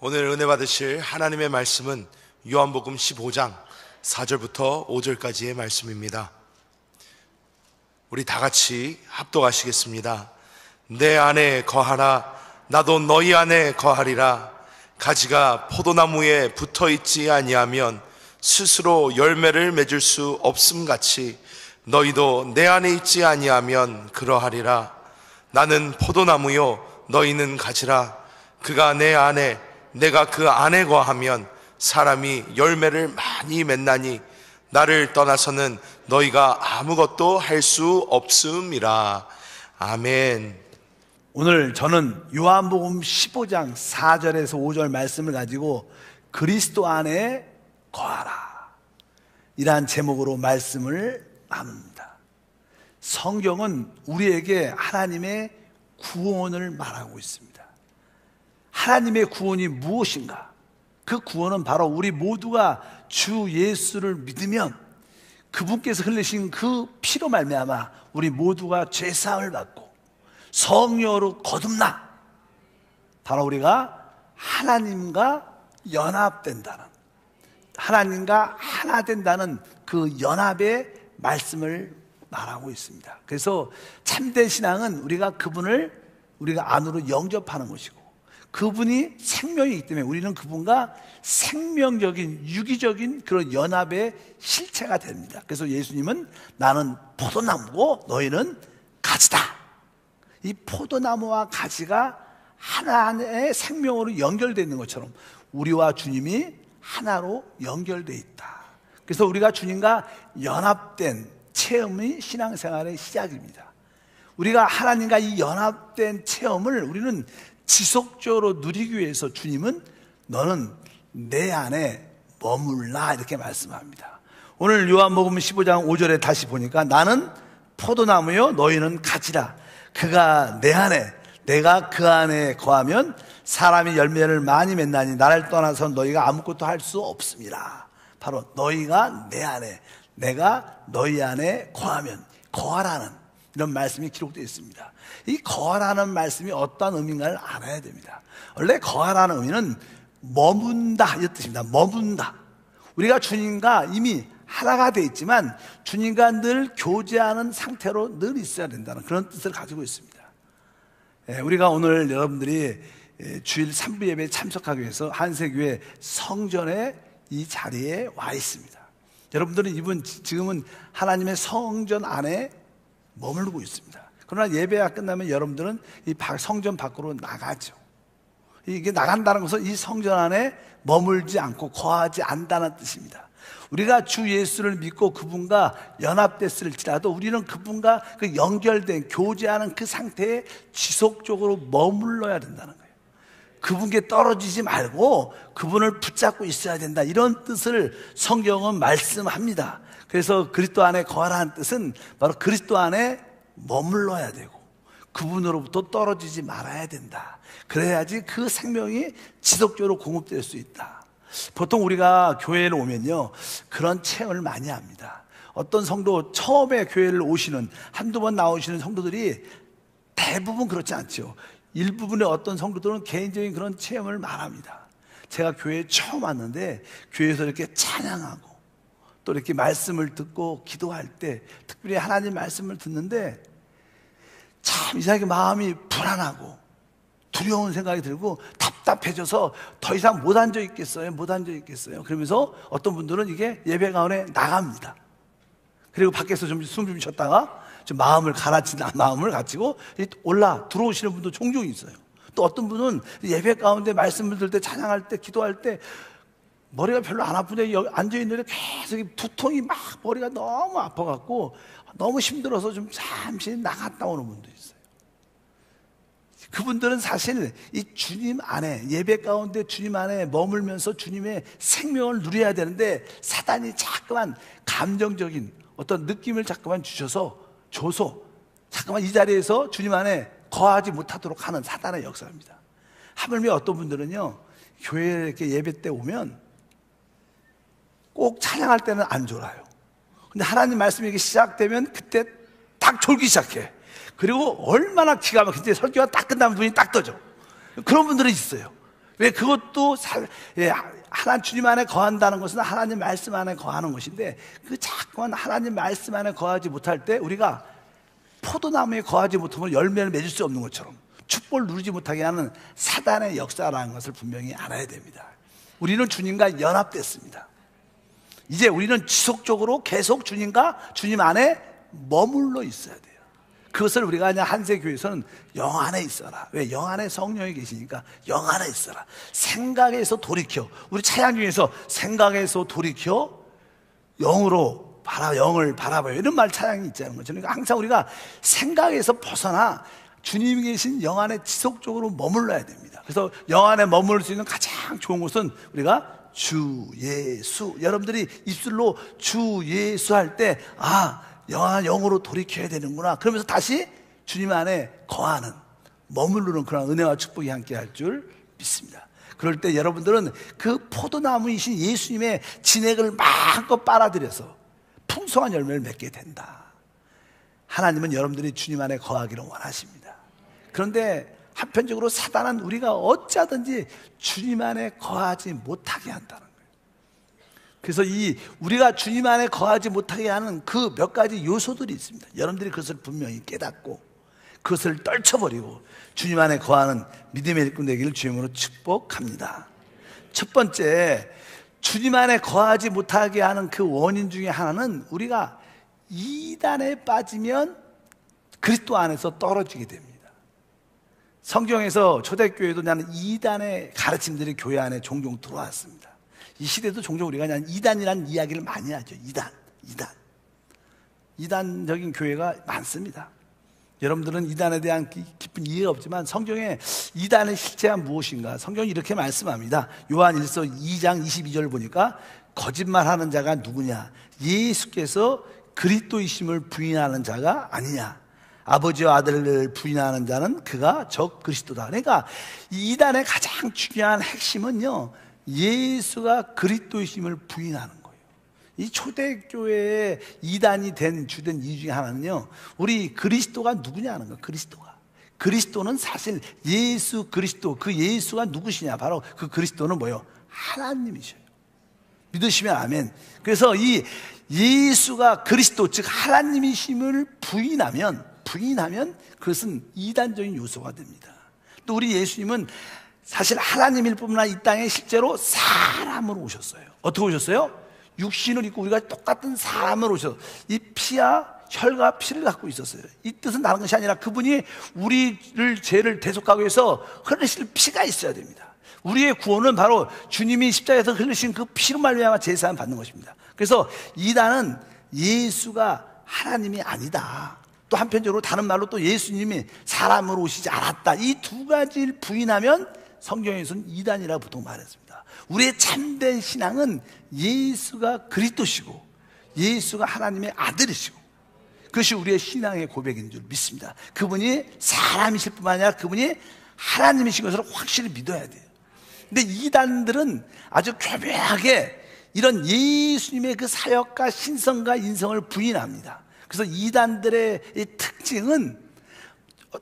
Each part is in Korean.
오늘 은혜 받으실 하나님의 말씀은 요한복음 15장 4절부터 5절까지의 말씀입니다. 우리 다 같이 합독하시겠습니다. 내 안에 거하라, 나도 너희 안에 거하리라. 가지가 포도나무에 붙어있지 아니하면 스스로 열매를 맺을 수 없음같이 너희도 내 안에 있지 아니하면 그러하리라. 나는 포도나무요 너희는 가지라. 그가 내 안에 내가 그 안에 거하면 사람이 열매를 많이 맺나니 나를 떠나서는 너희가 아무것도 할 수 없음이라. 아멘. 오늘 저는 요한복음 15장 4절에서 5절 말씀을 가지고 그리스도 안에 거하라 이란 제목으로 말씀을 나눕니다. 성경은 우리에게 하나님의 구원을 말하고 있습니다. 하나님의 구원이 무엇인가? 그 구원은 바로 우리 모두가 주 예수를 믿으면 그분께서 흘리신 그 피로 말미암아 우리 모두가 죄사함을 받고 성령으로 거듭나 바로 우리가 하나님과 연합된다는, 하나님과 하나 된다는 그 연합의 말씀을 말하고 있습니다. 그래서 참된 신앙은 우리가 그분을 우리가 안으로 영접하는 것이고 그분이 생명이기 때문에 우리는 그분과 생명적인 유기적인 그런 연합의 실체가 됩니다. 그래서 예수님은 나는 포도나무고 너희는 가지다. 이 포도나무와 가지가 하나의 생명으로 연결되어 있는 것처럼 우리와 주님이 하나로 연결되어 있다. 그래서 우리가 주님과 연합된 체험이 신앙생활의 시작입니다. 우리가 하나님과 이 연합된 체험을 우리는 지속적으로 누리기 위해서 주님은 너는 내 안에 머물라 이렇게 말씀합니다. 오늘 요한복음 15장 5절에 다시 보니까 나는 포도나무요 너희는 가지라. 그가 내 안에 내가 그 안에 거하면 사람이 열매를 많이 맺나니 나를 떠나서 너희가 아무것도 할 수 없습니다. 바로 너희가 내 안에 내가 너희 안에 거하면 거하라는 이런 말씀이 기록되어 있습니다. 이 거하라는 말씀이 어떤 의미인가를 알아야 됩니다. 원래 거하라는 의미는 머문다 이 뜻입니다. 머문다. 우리가 주님과 이미 하나가 되어 있지만 주님과 늘 교제하는 상태로 늘 있어야 된다는 그런 뜻을 가지고 있습니다. 우리가 오늘 여러분들이 주일 3부 예배에 참석하기 위해서 한세교회 성전의 이 자리에 와 있습니다. 여러분들은 지금은 하나님의 성전 안에 머물고 있습니다. 그러나 예배가 끝나면 여러분들은 이 성전 밖으로 나가죠. 이게 나간다는 것은 이 성전 안에 머물지 않고 거하지 않는다는 뜻입니다. 우리가 주 예수를 믿고 그분과 연합됐을지라도 우리는 그분과 그 연결된 교제하는 그 상태에 지속적으로 머물러야 된다는 거예요. 그분께 떨어지지 말고 그분을 붙잡고 있어야 된다 이런 뜻을 성경은 말씀합니다. 그래서 그리스도 안에 거하라는 뜻은 바로 그리스도 안에 머물러야 되고 그분으로부터 떨어지지 말아야 된다. 그래야지 그 생명이 지속적으로 공급될 수 있다. 보통 우리가 교회를 오면요 그런 체험을 많이 합니다. 어떤 성도 처음에 교회를 오시는 한두 번 나오시는 성도들이 대부분 그렇지 않죠. 일부분의 어떤 성도들은 개인적인 그런 체험을 말합니다. 제가 교회에 처음 왔는데 교회에서 이렇게 찬양하고 또 이렇게 말씀을 듣고 기도할 때 특별히 하나님 말씀을 듣는데 참 이상하게 마음이 불안하고 두려운 생각이 들고 답답해져서 더 이상 못 앉아 있겠어요. 못 앉아 있겠어요. 그러면서 어떤 분들은 이게 예배 가운데 나갑니다. 그리고 밖에서 좀 숨 좀 쉬었다가 좀 마음을 가지고 들어오시는 분도 종종 있어요. 또 어떤 분은 예배 가운데 말씀을 들을 때 찬양할 때 기도할 때 머리가 별로 안 아픈데 여기 앉아있는데 계속 두통이 막 머리가 너무 아파갖고 너무 힘들어서 좀 잠시 나갔다 오는 분도 있어요. 그분들은 사실 이 주님 안에 예배 가운데 주님 안에 머물면서 주님의 생명을 누려야 되는데 사단이 자꾸만 감정적인 어떤 느낌을 자꾸만 줘서 자꾸만 이 자리에서 주님 안에 거하지 못하도록 하는 사단의 역사입니다. 하물며 어떤 분들은요 교회에 이렇게 예배 때 오면 꼭 찬양할 때는 안 졸아요. 근데 하나님 말씀이 이렇게 시작되면 그때 딱 졸기 시작해. 그리고 얼마나 기가 막힌지 설교가 딱 끝나면 눈이 딱 떠져. 그런 분들이 있어요. 왜 그것도 하나님 주님 안에 거한다는 것은 하나님 말씀 안에 거하는 것인데, 그 자꾸만 하나님 말씀 안에 거하지 못할 때 우리가 포도나무에 거하지 못하면 열매를 맺을 수 없는 것처럼 축복을 누리지 못하게 하는 사단의 역사라는 것을 분명히 알아야 됩니다. 우리는 주님과 연합됐습니다. 이제 우리는 지속적으로 계속 주님과 주님 안에 머물러 있어야 돼요. 그것을 우리가 그냥 한세교회에서는 영 안에 있어라. 왜? 영 안에 성령이 계시니까 영 안에 있어라. 생각에서 돌이켜. 우리 찬양 중에서 생각에서 돌이켜 영으로 영을 바라봐요. 이런 말 찬양이 있잖아요. 그러니까 항상 우리가 생각에서 벗어나 주님이 계신 영 안에 지속적으로 머물러야 됩니다. 그래서 영 안에 머무를 수 있는 가장 좋은 곳은 우리가 주 예수. 여러분들이 입술로 주 예수 할 때 영으로 돌이켜야 되는구나. 그러면서 다시 주님 안에 거하는, 머무르는 그런 은혜와 축복이 함께 할 줄 믿습니다. 그럴 때 여러분들은 그 포도나무이신 예수님의 진액을 마음껏 빨아들여서 풍성한 열매를 맺게 된다. 하나님은 여러분들이 주님 안에 거하기를 원하십니다. 그런데 한편적으로 사단은 우리가 어찌하든지 주님 안에 거하지 못하게 한다는 거예요. 그래서 우리가 주님 안에 거하지 못하게 하는 그 몇 가지 요소들이 있습니다. 여러분들이 그것을 분명히 깨닫고 그것을 떨쳐버리고 주님 안에 거하는 믿음의 일꾼 되기를 주님으로 축복합니다. 첫 번째, 주님 안에 거하지 못하게 하는 그 원인 중에 하나는 우리가 이단에 빠지면 그리스도 안에서 떨어지게 됩니다. 성경에서 초대교회도 나는 이단의 가르침들이 교회 안에 종종 들어왔습니다. 이 시대도 종종 우리가 그냥 이단이라는 이야기를 많이 하죠. 이단적인 교회가 많습니다. 여러분들은 이단에 대한 깊은 이해가 없지만 성경에 이단의 실체가 무엇인가, 성경이 이렇게 말씀합니다. 요한 1서 2장 22절 보니까 거짓말하는 자가 누구냐, 예수께서 그리스도이심을 부인하는 자가 아니냐, 아버지와 아들을 부인하는 자는 그가 적 그리스도다. 그러니까 이단의 가장 중요한 핵심은요, 예수가 그리스도이심을 부인하는 거예요. 이 초대교회의 이단이 된 주된 이유 중에 하나는요, 우리 그리스도가 누구냐는 거예요. 그리스도는 사실 예수 그리스도, 그 예수가 누구시냐, 바로 그 그리스도는 뭐예요? 하나님이셔요. 믿으시면 아멘. 그래서 이 예수가 그리스도, 즉 하나님이심을 부인하면 그것은 이단적인 요소가 됩니다. 또 우리 예수님은 사실 하나님일 뿐만 아니라 이 땅에 실제로 사람으로 오셨어요. 어떻게 오셨어요? 육신을 입고 우리가 똑같은 사람으로 오셔서 이 피와 혈과 피를 갖고 있었어요. 이 뜻은 다른 것이 아니라 그분이 우리를 죄를 대속하기 위해서 흘리실 피가 있어야 됩니다. 우리의 구원은 바로 주님이 십자가에서 흘리신 그 피로 말미암아 제사함 받는 것입니다. 그래서 이단은 예수가 하나님이 아니다, 또 한편적으로 다른 말로 또 예수님이 사람으로 오시지 않았다, 이 두 가지를 부인하면 성경에서는 이단이라고 보통 말했습니다. 우리의 참된 신앙은 예수가 그리스도시고 예수가 하나님의 아들이시고, 그것이 우리의 신앙의 고백인 줄 믿습니다. 그분이 사람이실 뿐만 아니라 그분이 하나님이신 것을 확실히 믿어야 돼요. 근데 이단들은 아주 교묘하게 이런 예수님의 그 사역과 신성과 인성을 부인합니다. 그래서 이단들의 이 특징은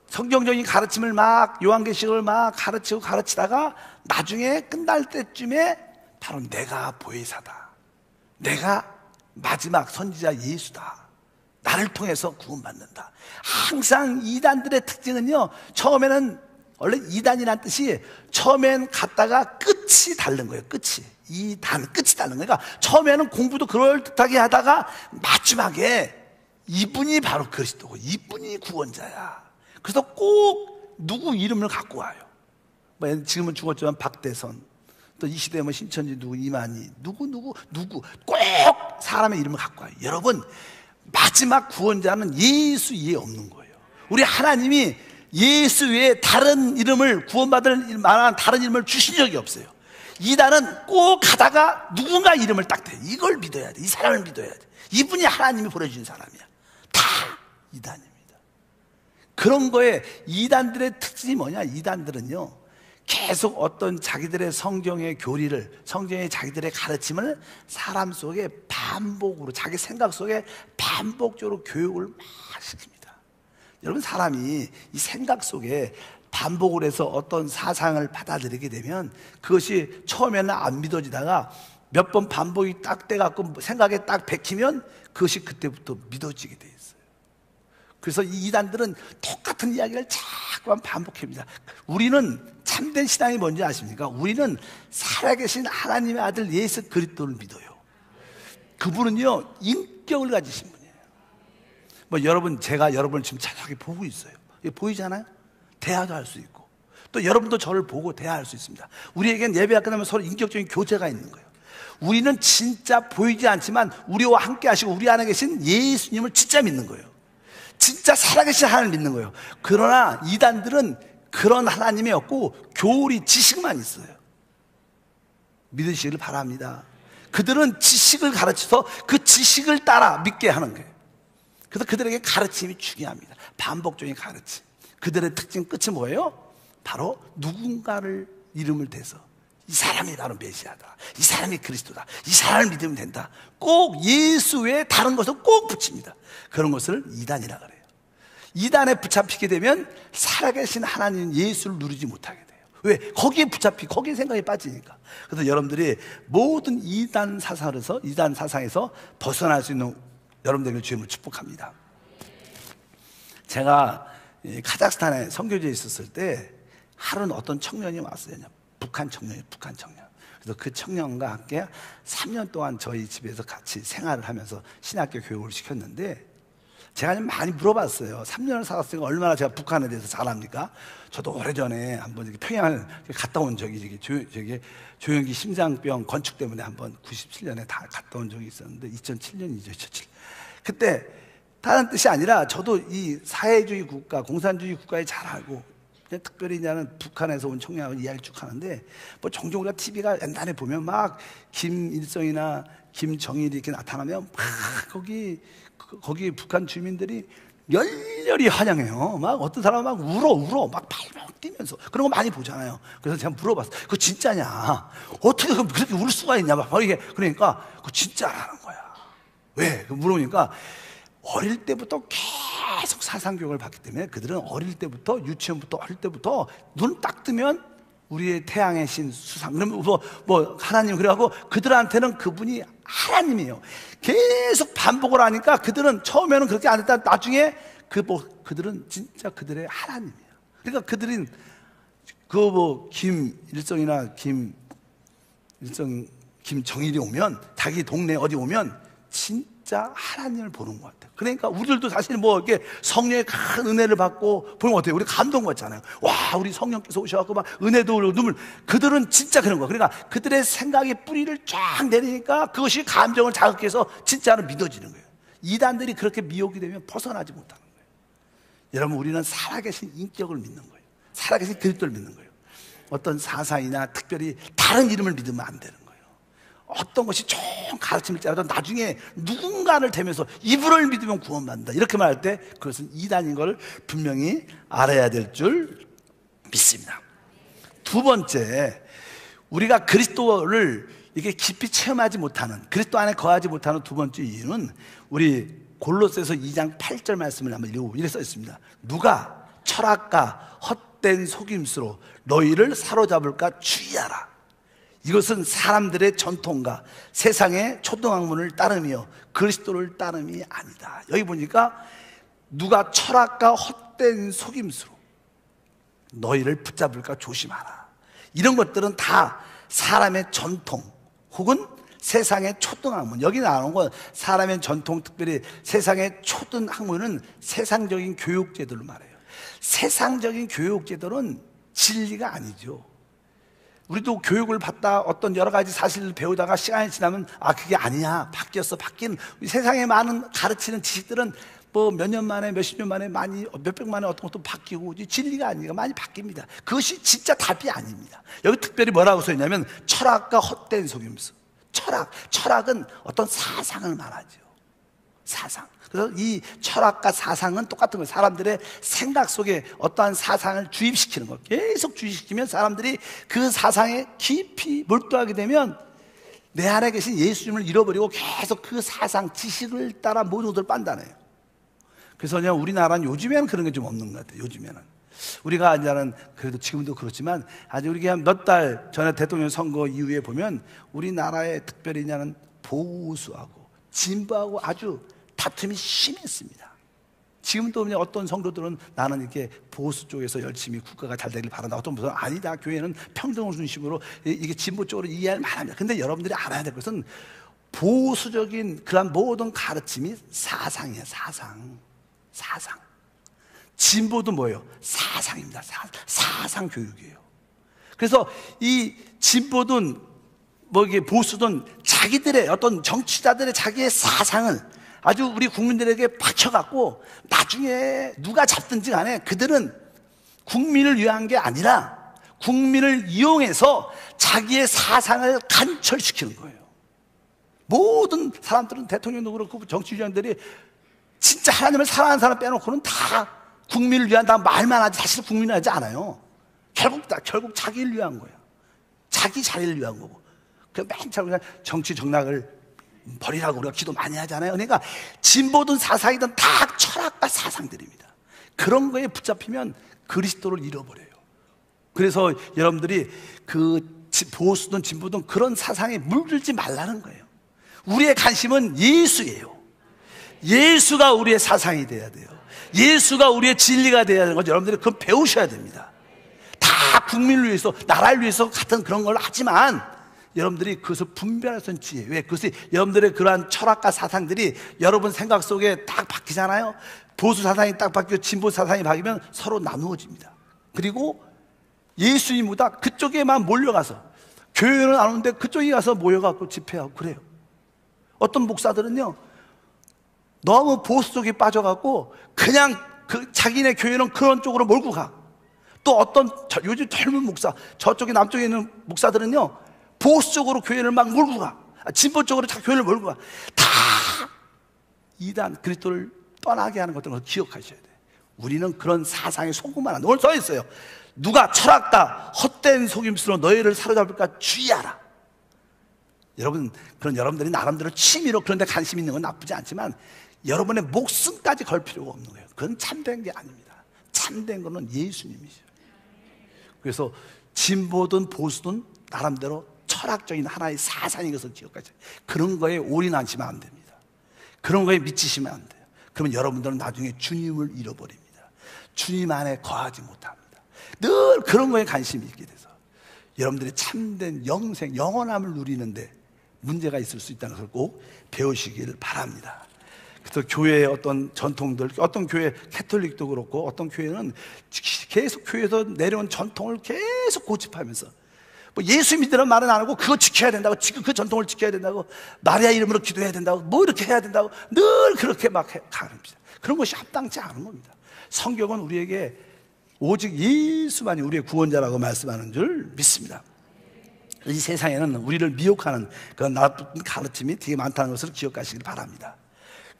성경적인 가르침을 막, 요한계시록을 막 가르치다가 나중에 끝날 때쯤에 바로 내가 보혜사다, 내가 마지막 선지자 예수다, 나를 통해서 구원받는다. 항상 이단들의 특징은요, 처음에는, 원래 이단이란 뜻이 처음엔 갔다가 끝이 다른 거예요. 끝이 다른 거예요. 그러니까 처음에는 공부도 그럴듯하게 하다가 마지막에 이분이 바로 그리스도고 이분이 구원자야. 그래서 꼭 누구 이름을 갖고 와요. 지금은 죽었지만 박대선, 또 이 시대에 신천지 누구, 이만희, 누구 꼭 사람의 이름을 갖고 와요. 여러분, 마지막 구원자는 예수 이에 없는 거예요. 우리 하나님이 예수 외에 다른 이름을, 구원받을 만한 다른 이름을 주신 적이 없어요. 이단은 꼭 가다가 누군가 이름을 딱 대. 이걸 믿어야 돼. 이 사람을 믿어야 돼. 이분이 하나님이 보내주신 사람이야. 다 이단입니다. 그런 거에 이단들의 특징이 뭐냐? 이단들은요, 계속 어떤 자기들의 성경의 교리를, 성경의 자기들의 가르침을 사람 속에 반복으로, 자기 생각 속에 반복적으로 교육을 막 시킵니다. 여러분, 사람이 이 생각 속에 반복을 해서 어떤 사상을 받아들이게 되면 그것이 처음에는 안 믿어지다가 몇 번 반복이 딱 돼갖고 생각에 딱 bek히면 그것이 그때부터 믿어지게 돼 있어요. 그래서 이 이단들은 똑같은 이야기를 자꾸만 반복합니다. 우리는 참된 신앙이 뭔지 아십니까? 우리는 살아계신 하나님의 아들 예수 그리스도를 믿어요. 그분은요 인격을 가지신 분이에요. 뭐 여러분, 제가 여러분을 지금 자세하게 보고 있어요. 보이잖아요? 대화도 할 수 있고, 또 여러분도 저를 보고 대화할 수 있습니다. 우리에겐 예배가 끝나면 서로 인격적인 교제가 있는 거예요. 우리는 진짜 보이지 않지만 우리와 함께 하시고 우리 안에 계신 예수님을 진짜 믿는 거예요. 진짜 살아계신 하나님을 믿는 거예요. 그러나 이단들은 그런 하나님이 없고 교리 지식만 있어요. 믿으시기를 바랍니다. 그들은 지식을 가르쳐서 그 지식을 따라 믿게 하는 거예요. 그래서 그들에게 가르침이 중요합니다. 반복적인 가르침. 그들의 특징 끝이 뭐예요? 바로 누군가를 이름을 대서 이 사람이 바로 메시아다, 이 사람이 그리스도다, 이 사람을 믿으면 된다, 꼭 예수 외에 다른 것을 꼭 붙입니다. 그런 것을 이단이라 그래요. 이단에 붙잡히게 되면 살아계신 하나님 예수를 누리지 못하게 돼요. 왜? 거기에 붙잡히고 거기에 생각이 빠지니까. 그래서 여러분들이 모든 이단 사상에서 벗어날 수 있는 여러분들의 주님을 축복합니다. 제가 카자흐스탄에 선교지에 있었을 때 하루는 어떤 청년이 왔어요. 북한 청년이에요. 북한 청년. 그래서 그 청년과 함께 3년 동안 저희 집에서 같이 생활을 하면서 신학교 교육을 시켰는데, 제가 좀 많이 물어봤어요. 3년을 살았으니까 얼마나 제가 북한에 대해서 잘 압니까? 저도 오래전에 한번 평양을 갔다 온 적이, 조영기 심장병 건축 때문에 한번 97년에 다 갔다 온 적이 있었는데, 2007년이죠. 2007년. 그때 다른 뜻이 아니라 저도 이 사회주의 국가, 공산주의 국가에 잘 알고, 특별히 나는 북한에서 온 청년하고 이야기를 쭉 하는데, 뭐 종종 우리가 TV가 옛날에 보면 막 김일성이나 김정일이 이렇게 나타나면 막 거기 북한 주민들이 열렬히 환영해요. 막 어떤 사람은 막 울어 막 발발 뛰면서 그런 거 많이 보잖아요. 그래서 제가 물어봤어요. 그거 진짜냐? 어떻게 그렇게 울 수가 있냐? 막 이게 그러니까 그거 진짜라는 거야. 왜? 물어보니까 어릴 때부터 계속 사상교육을 받기 때문에 그들은 어릴 때부터, 유치원부터 어릴 때부터 눈 딱 뜨면 우리의 태양의 신 수상, 그러면 뭐 하나님, 그래갖고 그들한테는 그분이 하나님이에요. 계속 반복을 하니까 그들은 처음에는 그렇게 안 했다, 나중에 그들은 진짜 그들의 하나님이에요. 그러니까 그들은 김일성이나 김정일이 오면, 자기 동네 어디 오면 진짜 하나님을 보는 것 같아요. 그러니까 우리들도 사실 뭐 이렇게 성령의 큰 은혜를 받고 보면 어때요? 우리 감동 받잖아요. 와, 우리 성령께서 오셔갖고 막 은혜도 흘리고 눈물. 그들은 진짜 그런 거예요. 그러니까 그들의 생각의 뿌리를 쫙 내리니까 그것이 감정을 자극해서 진짜로 믿어지는 거예요. 이단들이 그렇게 미혹이 되면 벗어나지 못하는 거예요. 여러분, 우리는 살아계신 인격을 믿는 거예요. 살아계신 그리스도를 믿는 거예요. 어떤 사상이나 특별히 다른 이름을 믿으면 안 되는 거예요. 어떤 것이 좀 가르침일지라도 나중에 누군가를 대면서 이분을 믿으면 구원받는다, 이렇게 말할 때 그것은 이단인 걸 분명히 알아야 될 줄 믿습니다. 두 번째, 우리가 그리스도를 이게 깊이 체험하지 못하는, 그리스도 안에 거하지 못하는 두 번째 이유는, 우리 골로새서 2장 8절 말씀을 한번 읽어보면 이렇게 써 있습니다. 누가 철학과 헛된 속임수로 너희를 사로잡을까 주의하라. 이것은 사람들의 전통과 세상의 초등학문을 따르며 그리스도를 따름이 아니다. 여기 보니까 누가 철학과 헛된 속임수로 너희를 붙잡을까 조심하라. 이런 것들은 다 사람의 전통 혹은 세상의 초등학문. 여기 나오는 건 사람의 전통, 특별히 세상의 초등학문은 세상적인 교육제도를 말해요. 세상적인 교육제도는 진리가 아니죠. 우리도 교육을 받다 어떤 여러 가지 사실을 배우다가 시간이 지나면 그게 아니야, 바뀌었어. 바뀐 세상에 많은 가르치는 지식들은 뭐 몇 년 만에, 몇십 년 만에, 많이 몇백 만에 어떤 것도 바뀌고, 진리가 아니니까 많이 바뀝니다. 그것이 진짜 답이 아닙니다. 여기 특별히 뭐라고 써있냐면 철학과 헛된 속임수. 철학은 어떤 사상을 말하죠. 사상. 그래서 이 철학과 사상은 똑같은 거예요. 사람들의 생각 속에 어떠한 사상을 주입시키는 거. 계속 주입시키면 사람들이 그 사상에 깊이 몰두하게 되면 내 안에 계신 예수님을 잃어버리고 계속 그 사상, 지식을 따라 모든 것을 판단해요. 그래서 그냥 우리나라는 요즘에는 그런 게 좀 없는 것 같아요. 요즘에는 우리가 이제는 그래도 지금도 그렇지만 아주 우리가 몇 달 전에 대통령 선거 이후에 보면 우리나라에 특별히 이제는 보수하고 진보하고 아주 다툼이 심했습니다. 지금도 그냥 어떤 성도들은 나는 이렇게 보수 쪽에서 열심히 국가가 잘 되길 바란다. 어떤 분은 아니다. 교회는 평등을 중심으로 이게 진보 쪽으로 이해할 만합니다. 근데 여러분들이 알아야 될 것은 보수적인 그런 모든 가르침이 사상이에요. 사상. 진보도 뭐예요? 사상입니다. 사상 교육이에요. 그래서 이 진보든 뭐 이게 보수든 자기들의 어떤 정치자들의 자기의 사상을 아주 우리 국민들에게 바쳐갖고 나중에 누가 잡든지 간에 그들은 국민을 위한 게 아니라 국민을 이용해서 자기의 사상을 관철시키는 거예요. 모든 사람들은 대통령도 그렇고 정치주장들이 진짜 하나님을 사랑하는 사람 빼놓고는 다 국민을 위한 다 말만 하지 사실 국민을 하지 않아요. 결국 자기를 위한 거예요. 자기 자리를 위한 거고. 그 맨 처음에 정치 정략을 버리라고 우리가 기도 많이 하잖아요. 그러니까 진보든 사상이든 다 철학과 사상들입니다. 그런 거에 붙잡히면 그리스도를 잃어버려요. 그래서 여러분들이 그 보수든 진보든 그런 사상에 물들지 말라는 거예요. 우리의 관심은 예수예요. 예수가 우리의 사상이 돼야 돼요. 예수가 우리의 진리가 돼야 되는 거죠. 여러분들이 그건 배우셔야 됩니다. 다 국민을 위해서 나라를 위해서 같은 그런 걸 하지만 여러분들이 그것을 분별할 수 있는 지혜. 왜? 그것이 여러분들의 그러한 철학과 사상들이 여러분 생각 속에 딱 바뀌잖아요. 보수 사상이 딱 바뀌고 진보 사상이 바뀌면 서로 나누어집니다. 그리고 예수님보다 그쪽에만 몰려가서 교회는 안 오는데 그쪽에 가서 모여갖고 집회하고 그래요. 어떤 목사들은요 너무 보수 쪽에 빠져갖고 그냥 자기네 교회는 그런 쪽으로 몰고 가. 또 어떤 요즘 젊은 목사 저쪽에 남쪽에 있는 목사들은요 보수 쪽으로 교회를 막 몰고 가. 진보 쪽으로 다 교회를 몰고 가. 다 이단 그리스도를 떠나게 하는 것들을 기억하셔야 돼요. 우리는 그런 사상에 속으면 안 돼. 오늘 써 있어요. 누가 철학다 헛된 속임수로 너희를 사로잡을까 주의하라. 여러분 그런 여러분들이 나름대로 취미로 그런 데 관심 있는 건 나쁘지 않지만 여러분의 목숨까지 걸 필요가 없는 거예요. 그건 참된 게 아닙니다. 참된 거는 예수님이죠. 그래서 진보든 보수든 나름대로 철학적인 하나의 사상인 것을 기억하세요. 그런 거에 올인하시면 안 됩니다. 그런 거에 미치시면 안 돼요. 그러면 여러분들은 나중에 주님을 잃어버립니다. 주님 안에 거하지 못합니다. 늘 그런 거에 관심이 있게 돼서 여러분들이 참된 영생, 영원함을 누리는데 문제가 있을 수 있다는 것을 꼭 배우시길 바랍니다. 그래서 교회의 어떤 전통들, 어떤 교회, 캐톨릭도 그렇고 어떤 교회는 계속 교회에서 내려온 전통을 계속 고집하면서 뭐 예수 믿으라는 말은 안 하고 그거 지켜야 된다고, 지금 그 전통을 지켜야 된다고, 마리아 이름으로 기도해야 된다고, 뭐 이렇게 해야 된다고 늘 그렇게 막 가릅니다. 그런 것이 합당치 않은 겁니다. 성경은 우리에게 오직 예수만이 우리의 구원자라고 말씀하는 줄 믿습니다. 이 세상에는 우리를 미혹하는 그런 나쁜 가르침이 되게 많다는 것을 기억하시길 바랍니다.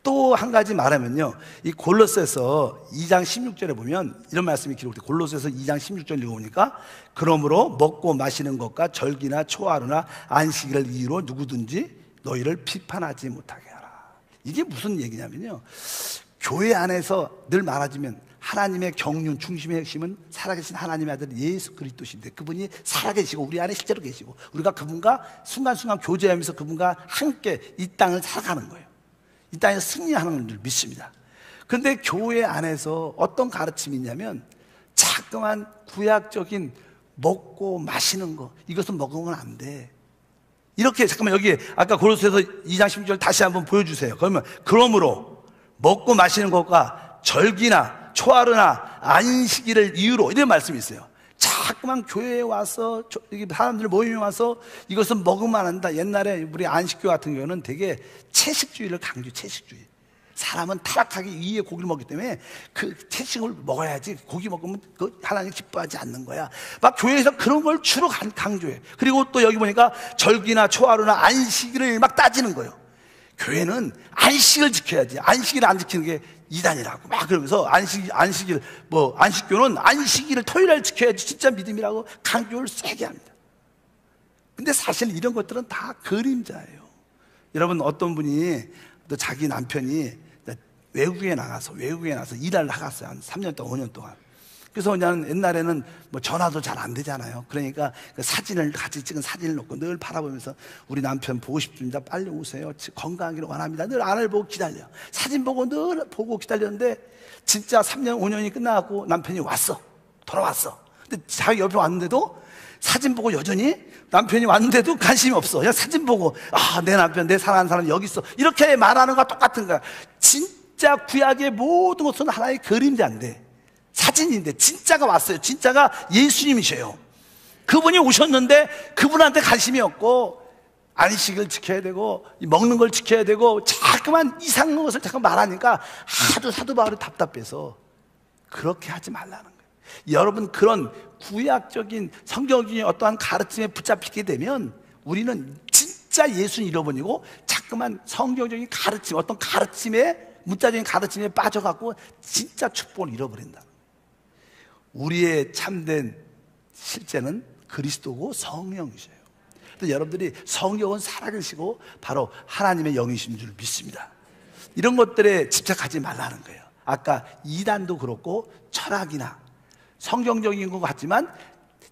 또 한 가지 말하면요, 이 골로새서 2장 16절에 보면 이런 말씀이 기록돼요. 골로새서 2장 16절 읽어보니까 그러므로 먹고 마시는 것과 절기나 초하루나 안식일을 이유로 누구든지 너희를 비판하지 못하게 하라. 이게 무슨 얘기냐면요, 교회 안에서 늘 말하자면 하나님의 경륜 중심의 핵심은 살아계신 하나님의 아들 예수 그리스도신데, 그분이 살아계시고 우리 안에 실제로 계시고 우리가 그분과 순간순간 교제하면서 그분과 함께 이 땅을 살아가는 거예요. 이 땅에서 승리하는 줄 믿습니다. 그런데 교회 안에서 어떤 가르침이 있냐면 자꾸만 구약적인 먹고 마시는 거, 이것은 먹으면 안 돼. 이렇게 잠깐만, 여기 아까 골로새서 2장 16절 다시 한번 보여주세요. 그러므로 먹고 마시는 것과 절기나 초하루나 안식일을 이유로, 이런 말씀이 있어요. 자꾸만 교회에 와서 사람들 모임에 와서 이것은 먹으면 안 한다. 옛날에 우리 안식교 같은 경우는 되게 채식주의를 강조해. 채식주의. 사람은 타락하기 위해 고기를 먹기 때문에 그 채식을 먹어야지, 고기 먹으면 그 하나님 기뻐하지 않는 거야. 막 교회에서 그런 걸 주로 강조해. 그리고 또 여기 보니까 절기나 초하루나 안식일을 막 따지는 거예요. 교회는 안식을 지켜야지, 안식일을 안 지키는 게 이단이라고 막 그러면서 안식교는 안식일을 토요일날 지켜야지 진짜 믿음이라고 강조를 세게 합니다. 근데 사실 이런 것들은 다 그림자예요. 여러분, 어떤 분이 또 자기 남편이 외국에 나가서 일을 나갔어요. 한 3년 동안 5년 동안. 그래서 그냥 옛날에는 뭐 전화도 잘 안 되잖아요. 그러니까 그 사진을 같이 찍은 사진을 놓고 늘 바라보면서 우리 남편 보고 싶습니다. 빨리 오세요. 건강하기를 원합니다. 늘 안을 보고 기다려. 사진 보고 늘 보고 기다렸는데 진짜 3년, 5년이 끝나고 남편이 왔어. 돌아왔어. 근데 자기 옆에 왔는데도 사진 보고 여전히 남편이 왔는데도 관심이 없어. 그냥 사진 보고 내 남편, 내 사랑하는 사람 여기 있어. 이렇게 말하는 거와 똑같은 거야. 진짜 구약의 모든 것은 하나의 그림자인데 사진인데 진짜가 왔어요. 진짜가 예수님이셔요. 그분이 오셨는데 그분한테 관심이 없고 안식을 지켜야 되고 먹는 걸 지켜야 되고 자꾸만 이상한 것을 자꾸 말하니까 하도 사도 바울이 답답해서 그렇게 하지 말라는 거예요. 여러분, 그런 구약적인 성경적인 어떠한 가르침에 붙잡히게 되면 우리는 진짜 예수를 잃어버리고 자꾸만 성경적인 가르침, 어떤 가르침에, 문자적인 가르침에 빠져갖고 진짜 축복을 잃어버린다. 우리의 참된 실제는 그리스도고 성령이셔요. 그래서 여러분들이 성령은 살아계시고 바로 하나님의 영이신 줄 믿습니다. 이런 것들에 집착하지 말라는 거예요. 아까 이단도 그렇고 철학이나 성경적인 것 같지만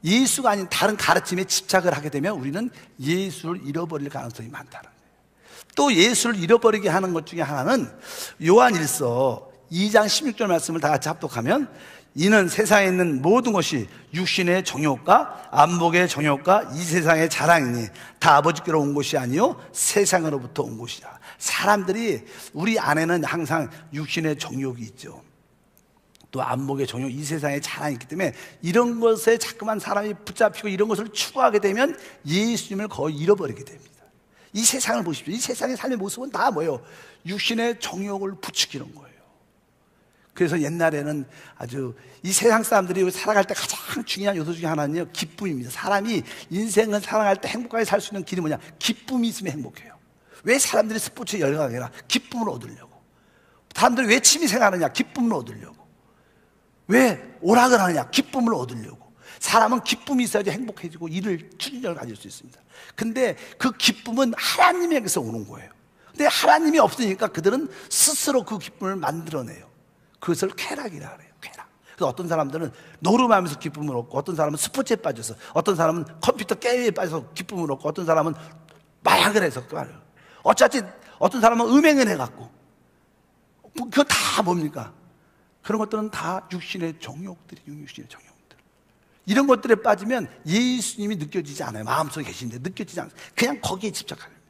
예수가 아닌 다른 가르침에 집착을 하게 되면 우리는 예수를 잃어버릴 가능성이 많다는 거예요. 또 예수를 잃어버리게 하는 것 중에 하나는 요한일서 2장 16절 말씀을 다 같이 합독하면 이는 세상에 있는 모든 것이 육신의 정욕과 안목의 정욕과 이 세상의 자랑이니 다 아버지께로 온 것이 아니요 세상으로부터 온 것이라. 사람들이 우리 안에는 항상 육신의 정욕이 있죠. 또 안목의 정욕, 이 세상의 자랑이 있기 때문에 이런 것에 자꾸만 사람이 붙잡히고 이런 것을 추구하게 되면 예수님을 거의 잃어버리게 됩니다. 이 세상을 보십시오. 이 세상의 삶의 모습은 다 뭐예요? 육신의 정욕을 부추기는 거예요. 그래서 옛날에는 아주 이 세상 사람들이 살아갈 때 가장 중요한 요소 중에 하나는요, 기쁨입니다. 사람이 인생을 살아갈 때 행복하게 살 수 있는 길이 뭐냐? 기쁨이 있으면 행복해요. 왜 사람들이 스포츠에 열광하게 되나? 기쁨을 얻으려고. 사람들이 왜 취미생활 하느냐? 기쁨을 얻으려고. 왜 오락을 하느냐? 기쁨을 얻으려고. 사람은 기쁨이 있어야지 행복해지고 일을 추진력을 가질 수 있습니다. 근데 그 기쁨은 하나님에게서 오는 거예요. 근데 하나님이 없으니까 그들은 스스로 그 기쁨을 만들어내요. 그것을 쾌락이라 그래요. 쾌락. 그래서 어떤 사람들은 노름하면서 기쁨을 얻고, 어떤 사람은 스포츠에 빠져서, 어떤 사람은 컴퓨터 게임에 빠져서 기쁨을 얻고, 어떤 사람은 마약을 해서 어차피 어떤 사람은 음행을 해갖고, 그거 다 뭡니까? 그런 것들은 다 육신의 정욕들이에요. 육신의 정욕들. 이런 것들에 빠지면 예수님이 느껴지지 않아요. 마음속에 계신데 느껴지지 않아요. 그냥 거기에 집착합니다.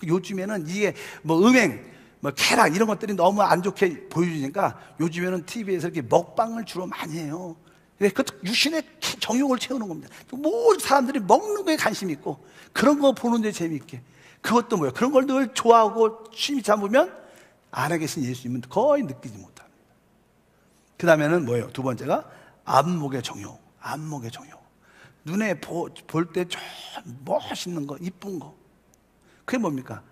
요즘에는 이게 뭐 음행, 뭐 쾌락 이런 것들이 너무 안 좋게 보여주니까 요즘에는 TV에서 이렇게 먹방을 주로 많이 해요. 그 육신의 정욕을 채우는 겁니다. 모든 사람들이 먹는 거에 관심이 있고 그런 거 보는데 재미있게. 그것도 뭐예요? 그런 걸 늘 좋아하고 취미 잡으면 안에 계신 예수님은 거의 느끼지 못합니다. 그 다음에는 뭐예요? 두 번째가 안목의 정욕. 안목의 정욕. 눈에 볼 때 좀 멋있는 거, 이쁜 거. 그게 뭡니까?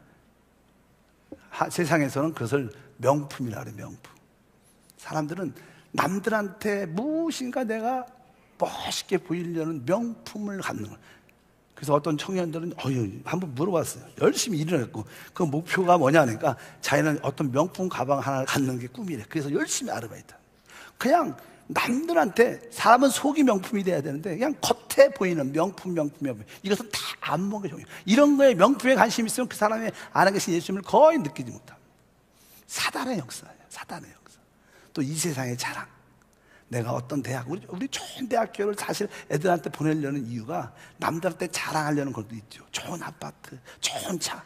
세상에서는 그것을 명품이라 그래요. 명품. 사람들은 남들한테 무엇인가 내가 멋있게 보이려는 명품을 갖는 거예요. 그래서 어떤 청년들은 한번 물어봤어요. 열심히 일을 했고 그 목표가 뭐냐니까 자기는 어떤 명품 가방 하나 갖는 게 꿈이래. 그래서 열심히 아르바이트. 그냥 남들한테, 사람은 속이 명품이 돼야 되는데 그냥 겉에 보이는 명품. 이것은 다 안목의 정욕. 이런 거에 명품에 관심이 있으면 그 사람의 안에 계신 예수님을 거의 느끼지 못합니다. 사단의 역사예요. 사단의 역사. 또 이 세상의 자랑. 내가 어떤 대학, 우리 좋은 대학교를 사실 애들한테 보내려는 이유가 남들한테 자랑하려는 것도 있죠. 좋은 아파트, 좋은 차.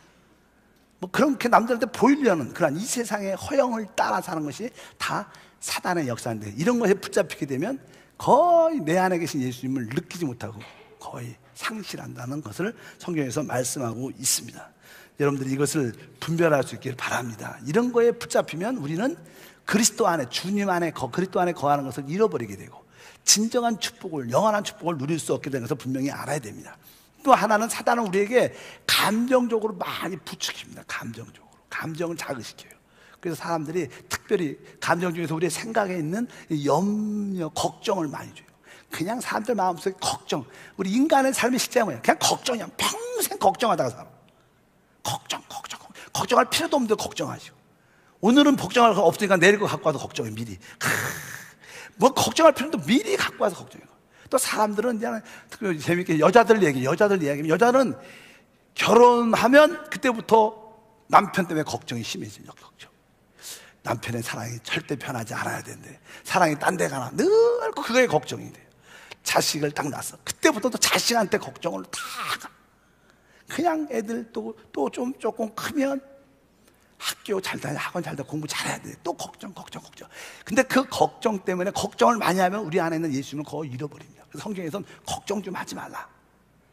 뭐 그렇게 남들한테 보이려는 그런 이 세상의 허영을 따라 사는 것이 다 사단의 역사인데, 이런 것에 붙잡히게 되면 거의 내 안에 계신 예수님을 느끼지 못하고 거의 상실한다는 것을 성경에서 말씀하고 있습니다. 여러분들이 이것을 분별할 수 있기를 바랍니다. 이런 거에 붙잡히면 우리는 그리스도 안에, 주님 안에, 그리스도 안에 거하는 것을 잃어버리게 되고 진정한 축복을, 영원한 축복을 누릴 수 없게 되는 것을 분명히 알아야 됩니다. 또 하나는 사단은 우리에게 감정적으로 많이 부추깁니다. 감정을 자극시켜요. 그래서 사람들이 특별히 감정 중에서 우리의 생각에 있는 염려, 걱정을 많이 줘요. 그냥 사람들 마음속에 걱정. 우리 인간의 삶의 실제가 뭐예요? 그냥 걱정이야. 평생 걱정하다가 살아. 걱정할 필요도 없는데 걱정하시고. 오늘은 걱정할 거 없으니까 내일 거 갖고 와도 걱정해, 미리. 뭐 걱정할 필요도 미리 갖고 와서 걱정해요. 또 사람들은 이제 재밌게 여자들 이야기하면 여자는 결혼하면 그때부터 남편 때문에 걱정이 심해져요. 걱정. 남편의 사랑이 절대 변하지 않아야 되는데 사랑이 딴 데 가나 늘 그거에 걱정이 돼요. 자식을 딱 낳았어. 그때부터 또 자식한테 걱정을 다 그냥 애들 또 좀 조금 크면 학교 잘 다녀, 학원 잘 다녀, 공부 잘해야 돼. 또 걱정. 근데 그 걱정 때문에 걱정을 많이 하면 우리 안에 있는 예수님을 거의 잃어버립니다. 그래서 성경에서는 걱정 좀 하지 말라.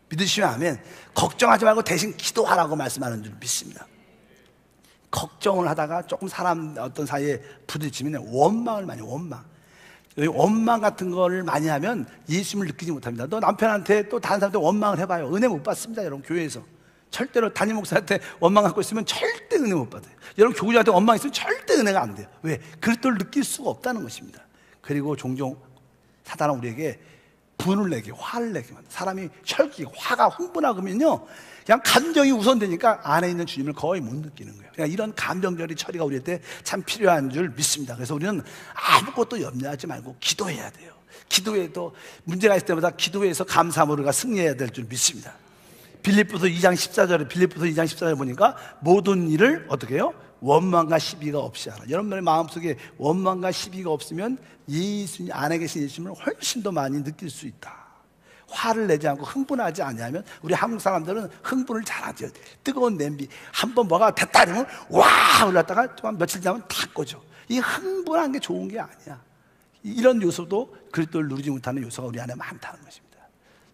믿으시면 하면 걱정하지 말고 대신 기도하라고 말씀하는 줄 믿습니다. 걱정을 하다가 조금 사람 어떤 사이에 부딪히면 원망을 많이 해요. 원망 같은 거를 많이 하면 예수님을 느끼지 못합니다. 너 남편한테 또 다른 사람한테 원망을 해봐요. 은혜 못 받습니다. 여러분 교회에서 절대로 담임 목사한테 원망 갖고 있으면 절대 은혜 못 받아요. 여러분 교구자한테 원망 있으면 절대 은혜가 안 돼요. 왜? 그리스도를 느낄 수가 없다는 것입니다. 그리고 종종 사단은 우리에게 분을 내게, 화를 내게 만든다. 사람이 혈기, 화가 흥분하고 그러면요 그냥 감정이 우선되니까 안에 있는 주님을 거의 못 느끼는 거예요. 그러니까 이런 감정절이 처리가 우리한테 참 필요한 줄 믿습니다. 그래서 우리는 아무것도 염려하지 말고 기도해야 돼요. 기도에도 문제가 있을 때마다 기도해서 감사함으로 우리가 승리해야 될 줄 믿습니다. 빌립보서 2장 14절에 보니까 모든 일을 어떻게 해요? 원망과 시비가 없이 하라. 여러분의 마음속에 원망과 시비가 없으면 예수님 안에 계신 예수님을 훨씬 더 많이 느낄 수 있다. 화를 내지 않고 흥분하지 않으면 우리 한국 사람들은 흥분을 잘하죠. 뜨거운 냄비 한번 뭐가 됐다 이러면 와 올랐다가 좀 며칠 지나면 다 꺼져. 이 흥분한 게 좋은 게 아니야. 이런 요소도 그리스도를 누리지 못하는 요소가 우리 안에 많다는 것입니다.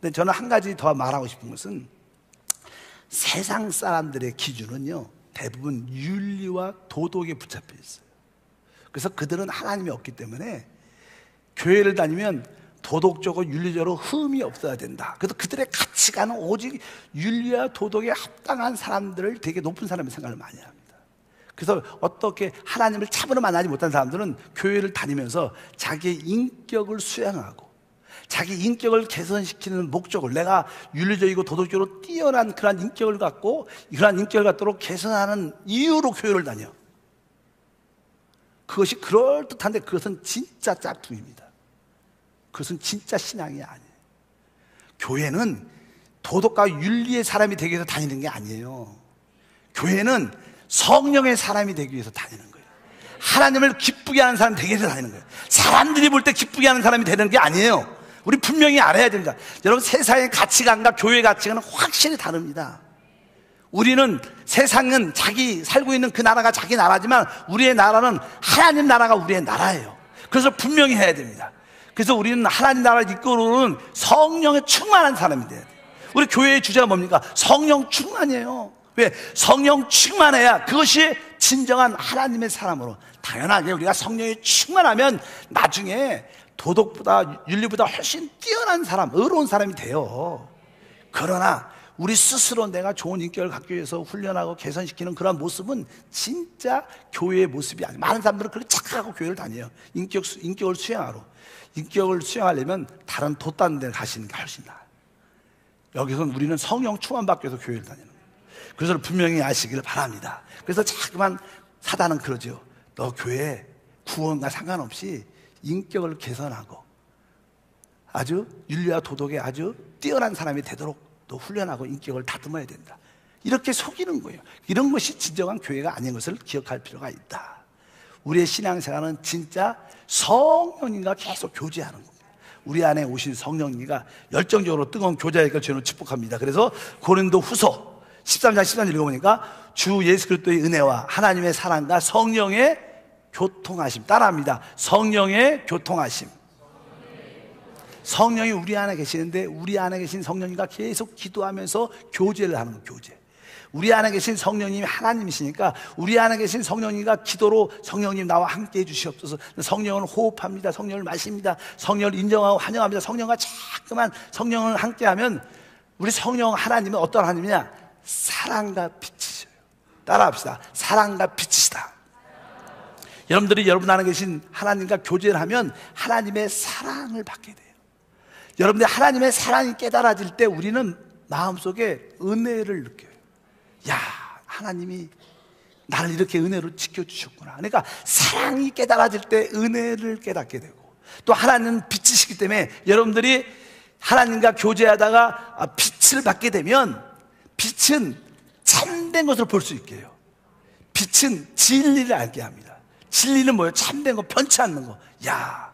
근데 저는 한 가지 더 말하고 싶은 것은 세상 사람들의 기준은요 대부분 윤리와 도덕에 붙잡혀 있어요. 그래서 그들은 하나님이 없기 때문에 교회를 다니면 도덕적으로 윤리적으로 흠이 없어야 된다. 그래서 그들의 가치관은 오직 윤리와 도덕에 합당한 사람들을 되게 높은 사람의 생각을 많이 합니다. 그래서 어떻게 하나님을 참으로 만나지 못한 사람들은 교회를 다니면서 자기의 인격을 수양하고 자기 인격을 개선시키는 목적을 내가 윤리적이고 도덕적으로 뛰어난 그러한 인격을 갖고 그러한 인격을 갖도록 개선하는 이유로 교회를 다녀. 그것이 그럴듯한데 그것은 진짜 짝퉁입니다. 그것은 진짜 신앙이 아니에요. 교회는 도덕과 윤리의 사람이 되기 위해서 다니는 게 아니에요. 교회는 성령의 사람이 되기 위해서 다니는 거예요. 하나님을 기쁘게 하는 사람이 되기 위해서 다니는 거예요. 사람들이 볼 때 기쁘게 하는 사람이 되는 게 아니에요. 우리 분명히 알아야 됩니다. 여러분 세상의 가치관과 교회의 가치관은 확실히 다릅니다. 우리는 세상은 자기 살고 있는 그 나라가 자기 나라지만 우리의 나라는 하나님 나라가 우리의 나라예요. 그래서 분명히 해야 됩니다. 그래서 우리는 하나님 나라를 이끌어오는 성령에 충만한 사람이 돼야 돼요. 우리 교회의 주제가 뭡니까? 성령 충만이에요. 왜? 성령 충만해야 그것이 진정한 하나님의 사람으로 당연하게 우리가 성령이 충만하면 나중에 도덕보다 윤리보다 훨씬 뛰어난 사람, 의로운 사람이 돼요. 그러나 우리 스스로 내가 좋은 인격을 갖기 위해서 훈련하고 개선시키는 그런 모습은 진짜 교회의 모습이 아니에요. 많은 사람들은 그렇게 착각하고 교회를 다녀요. 인격을 수양하러. 인격을 수양하려면 다른 돛단 데 가시는 게 훨씬 나아요. 여기서는 우리는 성령 충만받기 위해서 교회를 다니는 거예요. 그래서 분명히 아시기를 바랍니다. 그래서 자꾸만 사단은 그러죠. 너 교회 구원과 상관없이 인격을 개선하고 아주 윤리와 도덕에 아주 뛰어난 사람이 되도록 또 훈련하고 인격을 다듬어야 된다. 이렇게 속이는 거예요. 이런 것이 진정한 교회가 아닌 것을 기억할 필요가 있다. 우리의 신앙생활은 진짜 성령님과 계속 교제하는 겁니다. 우리 안에 오신 성령님과 열정적으로 뜨거운 교제하기를 저는 축복합니다. 그래서 고린도 후서 13장 13절 읽어보니까 주 예수 그리스도의 은혜와 하나님의 사랑과 성령의 교통하심, 따라합니다. 성령의 교통하심. 성령이 우리 안에 계시는데 우리 안에 계신 성령님과 계속 기도하면서 교제를 하는 거예요. 교제. 우리 안에 계신 성령님이 하나님이시니까 우리 안에 계신 성령님과 기도로 성령님 나와 함께 해주시옵소서. 성령을 호흡합니다. 성령을 마십니다. 성령을 인정하고 환영합니다. 성령과 자꾸만 성령을 함께하면 우리 성령 하나님은 어떤 하나님이냐? 사랑과 빛이셔요. 따라합시다. 사랑과 빛이시다. 여러분들이 여러분 안에 계신 하나님과 교제를 하면 하나님의 사랑을 받게 돼요. 여러분들이 하나님의 사랑이 깨달아질 때 우리는 마음속에 은혜를 느껴요. 야, 하나님이 나를 이렇게 은혜로 지켜주셨구나. 그러니까 사랑이 깨달아질 때 은혜를 깨닫게 되고 또 하나님은 빛이시기 때문에 여러분들이 하나님과 교제하다가 빛을 받게 되면 빛은 참된 것을 볼 수 있게 해요. 빛은 진리를 알게 합니다. 진리는 뭐예요? 참된 거, 변치 않는 거. 야,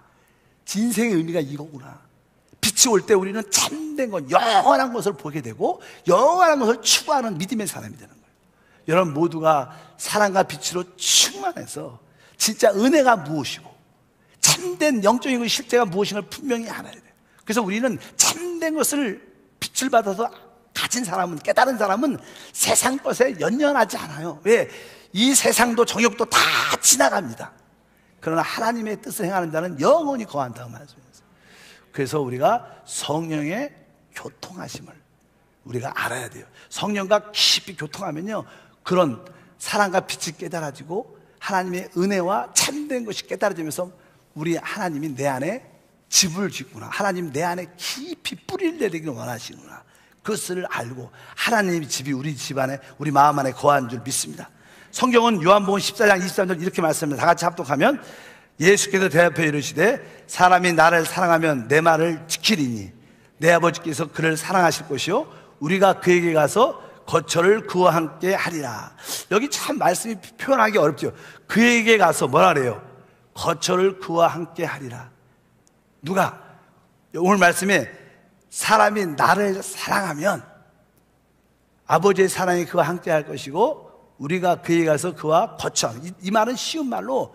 인생의 의미가 이거구나. 빛이 올 때 우리는 참된 것, 영원한 것을 보게 되고 영원한 것을 추구하는 믿음의 사람이 되는 거예요. 여러분 모두가 사랑과 빛으로 충만해서 진짜 은혜가 무엇이고 참된 영적인 실제가 무엇인가 분명히 알아야 돼요. 그래서 우리는 참된 것을 빛을 받아서 가진 사람은, 깨달은 사람은 세상 것에 연연하지 않아요. 왜? 이 세상도 정욕도 다 지나갑니다. 그러나 하나님의 뜻을 행하는 자는 영원히 거한다고 말씀했어요. 그래서 우리가 성령의 교통하심을 우리가 알아야 돼요. 성령과 깊이 교통하면요, 그런 사랑과 빛이 깨달아지고 하나님의 은혜와 참된 것이 깨달아지면서 우리 하나님이 내 안에 집을 짓구나, 하나님 내 안에 깊이 뿌리를 내리기를 원하시구나, 그것을 알고 하나님의 집이 우리 집안에, 우리 마음 안에 거한 줄 믿습니다. 성경은 요한복음 14장 23절 이렇게 말씀합니다. 다 같이 합독하면, 예수께서 대답해 이르시되 사람이 나를 사랑하면 내 말을 지키리니 내 아버지께서 그를 사랑하실 것이요 우리가 그에게 가서 거처를 그와 함께 하리라. 여기 참 말씀이 표현하기 어렵죠. 그에게 가서 뭐라 그래요? 거처를 그와 함께 하리라. 누가? 오늘 말씀에 사람이 나를 사랑하면 아버지의 사랑이 그와 함께 할 것이고 우리가 그에게 가서 그와 거처. 이 말은 쉬운 말로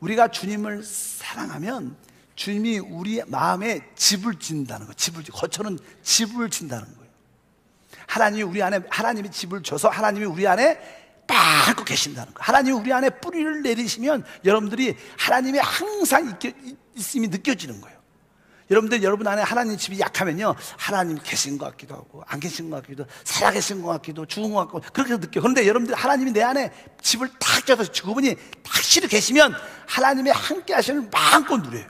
우리가 주님을 사랑하면 주님이 우리 마음에 집을 짓는다는 거예요. 거처는 집을 짓는다는 거예요. 하나님이 우리 안에, 하나님이 집을 줘서 하나님이 우리 안에 닦고 계신다는 거예요. 하나님이 우리 안에 뿌리를 내리시면 여러분들이 하나님이 항상 있음이 느껴지는 거예요. 여러분 안에 하나님 집이 약하면요, 하나님 계신 것 같기도 하고 안 계신 것 같기도, 살아계신 것 같기도, 죽은 것 같고 그렇게 느껴요. 그런데 여러분들 하나님이 내 안에 집을 탁 져서 그분이 확실히 계시면 하나님의 함께 하심을 마음껏 누려요.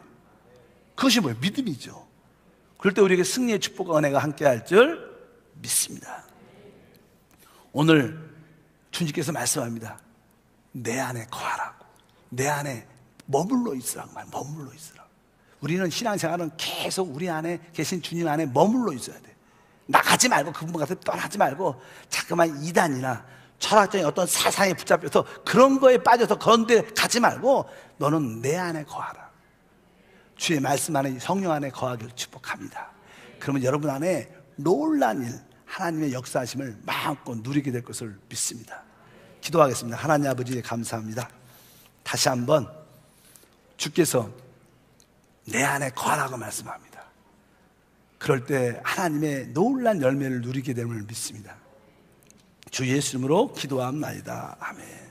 그것이 뭐예요? 믿음이죠. 그럴 때 우리에게 승리의 축복과 은혜가 함께 할 줄 믿습니다. 오늘 주님께서 말씀합니다. 내 안에 거하라고, 내 안에 머물러 있으라고 말, 머물러 있으라고. 우리는 신앙생활은 계속 우리 안에 계신 주님 안에 머물러 있어야 돼. 나가지 말고, 그분 같은 떠나지 말고 자꾸만 이단이나 철학적인 어떤 사상에 붙잡혀서 그런 거에 빠져서 그런 데 가지 말고 너는 내 안에 거하라. 주의 말씀 안에, 성령 안에 거하기를 축복합니다. 그러면 여러분 안에 놀라운 일, 하나님의 역사하심을 마음껏 누리게 될 것을 믿습니다. 기도하겠습니다. 하나님 아버지 감사합니다. 다시 한번 주께서 내 안에 거하라고 말씀합니다. 그럴 때 하나님의 놀라운 열매를 누리게 됨을 믿습니다. 주 예수 이름으로 기도합나이다. 아멘.